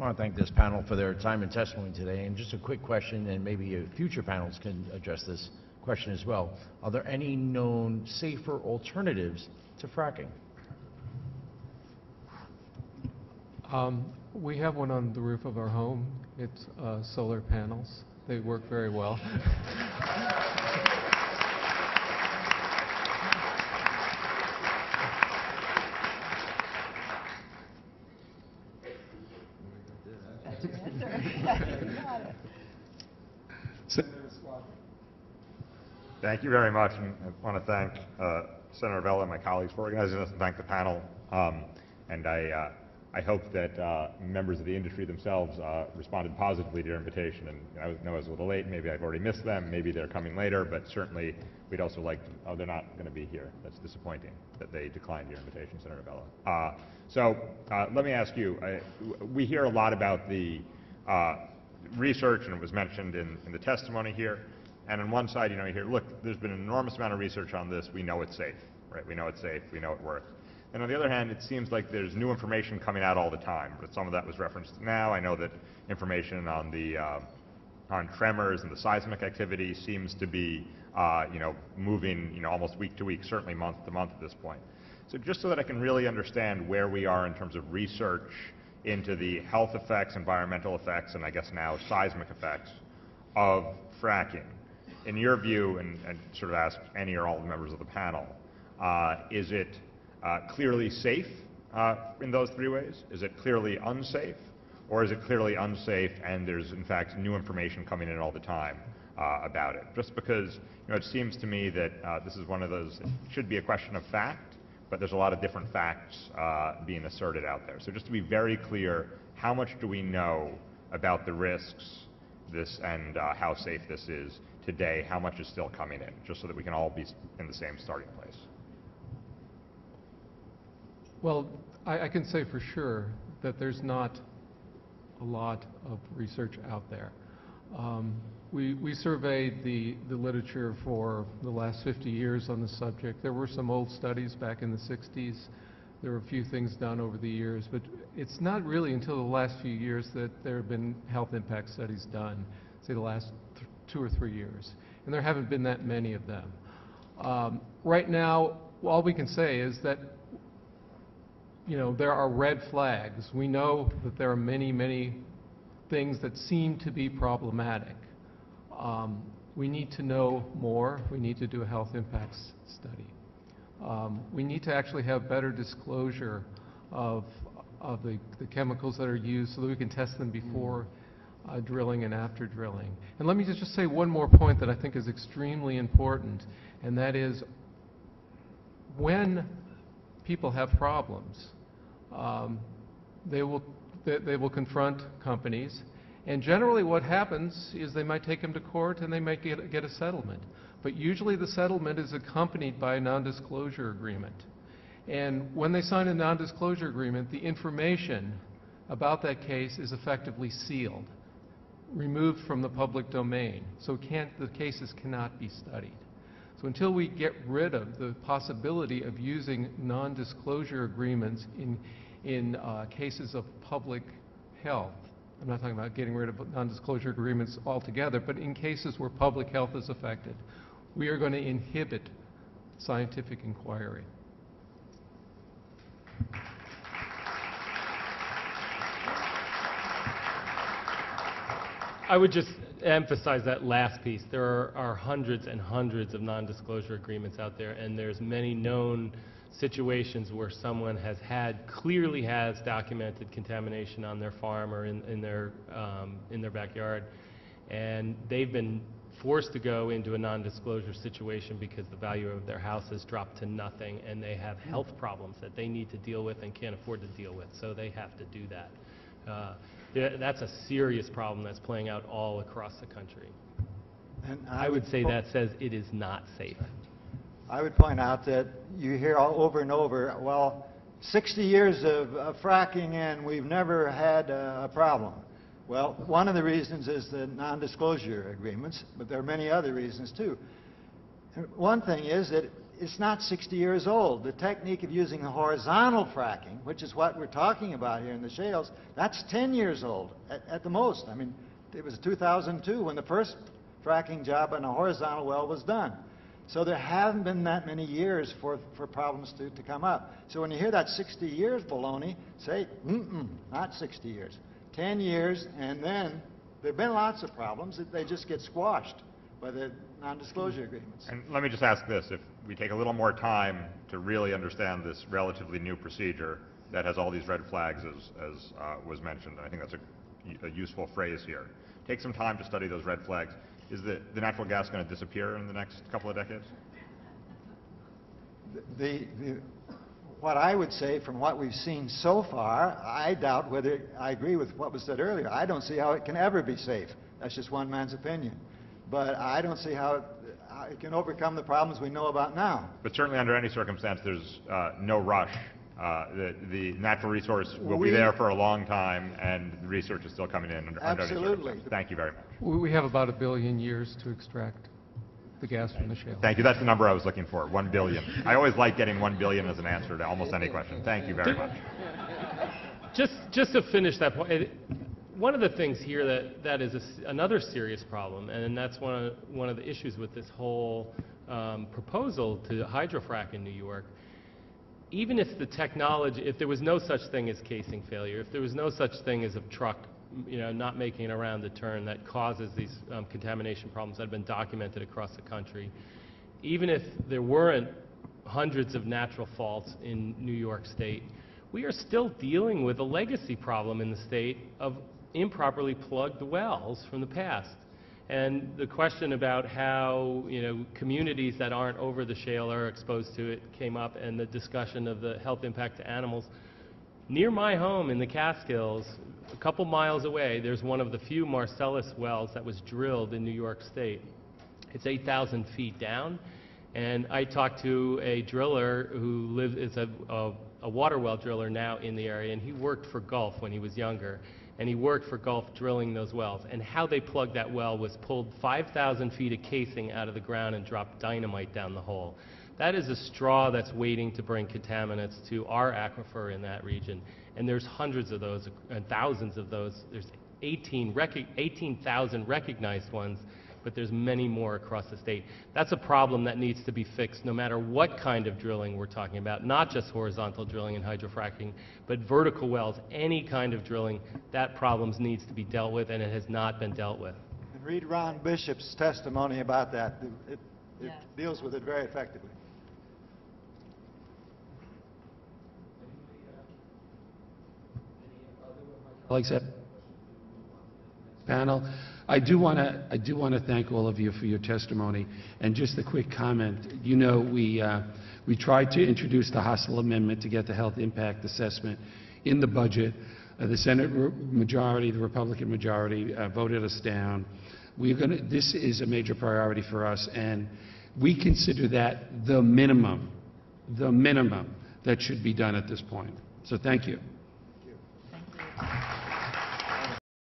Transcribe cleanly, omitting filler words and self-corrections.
want to thank this panel for their time and testimony today. And just a quick question, and maybe future panels can address this question as well. Are there any known safer alternatives to fracking? We have one on the roof of our home. It's solar panels. They work very well. Thank you very much, and I want to thank Senator Vella and my colleagues for organizing this, and thank the panel. And I hope that members of the industry themselves responded positively to your invitation. And I know I was a little late. Maybe I've already missed them. Maybe they're coming later. But certainly, we'd also like to, oh, they're not going to be here. That's disappointing that they declined your invitation, Senator Vella. So let me ask you, we hear a lot about the research, and it was mentioned in the testimony here. And on one side, you hear, look, there's been an enormous amount of research on this. We know it's safe, right? We know it's safe. We know it works. And on the other hand, it seems like there's new information coming out all the time. But some of that was referenced now. I know that information on the on tremors and the seismic activity seems to be, moving, almost week to week, certainly month to month at this point. So just so that I can really understand where we are in terms of research into the health effects, environmental effects, and I guess now seismic effects of fracking. In your view, and sort of ask any or all the members of the panel, is it clearly safe in those three ways? Is it clearly unsafe? Or is it clearly unsafe and there's in fact new information coming in all the time about it? Just because it seems to me that this is one of those, it should be a question of fact, but there's a lot of different facts being asserted out there. So just to be very clear, how much do we know about the risks and how safe this is today? How much is still coming in? Just so that we can all be in the same starting place. Well, I can say for sure that there's not a lot of research out there. We surveyed the literature for the last 50 years on the subject. There were some old studies back in the 60s. There were a few things done over the years, but it's not really until the last few years that there have been health impact studies done, say the last 2 or 3 years. And there haven't been that many of them. Right now, all we can say is that there are red flags. We know that there are many, many things that seem to be problematic. We need to know more. We need to do a health impacts study. We need to actually have better disclosure of the chemicals that are used so that we can test them before drilling and after drilling. And let me just say one more point that I think is extremely important, and that is when people have problems, they will confront companies, and generally what happens is they might take them to court and they might get a settlement. But usually the settlement is accompanied by a non-disclosure agreement. And when they sign a non-disclosure agreement, the information about that case is effectively sealed, removed from the public domain. So the cases cannot be studied. So until we get rid of the possibility of using non-disclosure agreements in cases of public health, I'm not talking about getting rid of non-disclosure agreements altogether, but in cases where public health is affected, we are going to inhibit scientific inquiry. I would just emphasize that last piece. There are hundreds and hundreds of non-disclosure agreements out there, and there's many known situations where someone clearly has documented contamination on their farm or in their backyard, and they've been forced to go into a non-disclosure situation because the value of their house has dropped to nothing, and they have health problems that they need to deal with and can't afford to deal with, so they have to do that. That's a serious problem that's playing out all across the country. And I would say that says it is not safe. I would point out that you hear over and over, well, 60 years of fracking and we've never had a problem. Well, one of the reasons is the non-disclosure agreements, but there are many other reasons too. One thing is that it's not 60 years old. The technique of using horizontal fracking, which is what we're talking about here in the shales, that's 10 years old at the most. I mean, it was 2002 when the first fracking job on a horizontal well was done. So there haven't been that many years for problems to come up. So when you hear that 60 years baloney, say, not 60 years. 10 years, and then there have been lots of problems that they just get squashed by the non-disclosure agreements. And let me just ask this, if we take a little more time to really understand this relatively new procedure that has all these red flags as was mentioned, I think that's a useful phrase here. Take some time to study those red flags. Is the natural gas going to disappear in the next couple of decades? What I would say from what we've seen so far, I doubt whether I agree with what was said earlier. I don't see how it can ever be safe. That's just one man's opinion. But I don't see how it can overcome the problems we know about now. But certainly under any circumstance, there's no rush. The natural resource will be there for a long time, and the research is still coming in under any circumstance. Thank you very much. We have about 1 billion years to extract the gas from the shale. Thank you. That's the number I was looking for, 1 billion. I always like getting 1 billion as an answer to almost any question. Thank you very much. Just to finish that point, one of the things here that is another serious problem, and that's one of the issues with this whole proposal to hydrofrack in New York. Even if the technology, if there was no such thing as casing failure, if there was no such thing as a truck, not making it around the turn that causes these contamination problems that have been documented across the country, even if there weren't hundreds of natural faults in New York State, we are still dealing with a legacy problem in the state of improperly plugged wells from the past. And the question about how communities that aren't over the shale are exposed to it came up, and the discussion of the health impact to animals. Near my home in the Catskills, a couple miles away, there's one of the few Marcellus wells that was drilled in New York State. It's 8,000 feet down, and I talked to a driller who is a water well driller now in the area, and he worked for Gulf when he was younger. And he worked for Gulf drilling those wells. And how they plugged that well was pulled 5,000 feet of casing out of the ground and dropped dynamite down the hole. That is a straw that's waiting to bring contaminants to our aquifer in that region. And there's hundreds of those and thousands of those. There's 18,000 recognized ones, but there's many more across the state. That's a problem that needs to be fixed no matter what kind of drilling we're talking about, not just horizontal drilling and hydrofracking, but vertical wells, any kind of drilling. That problem needs to be dealt with, and it has not been dealt with. And read Ron Bishop's testimony about that. It deals with it very effectively. Colleagues at panel, I do want to thank all of you for your testimony. And just a quick comment. We tried to introduce the hostile amendment to get the health impact assessment in the budget. The Senate majority, the Republican majority, voted us down. This is a major priority for us, and we consider that the minimum that should be done at this point. So thank you.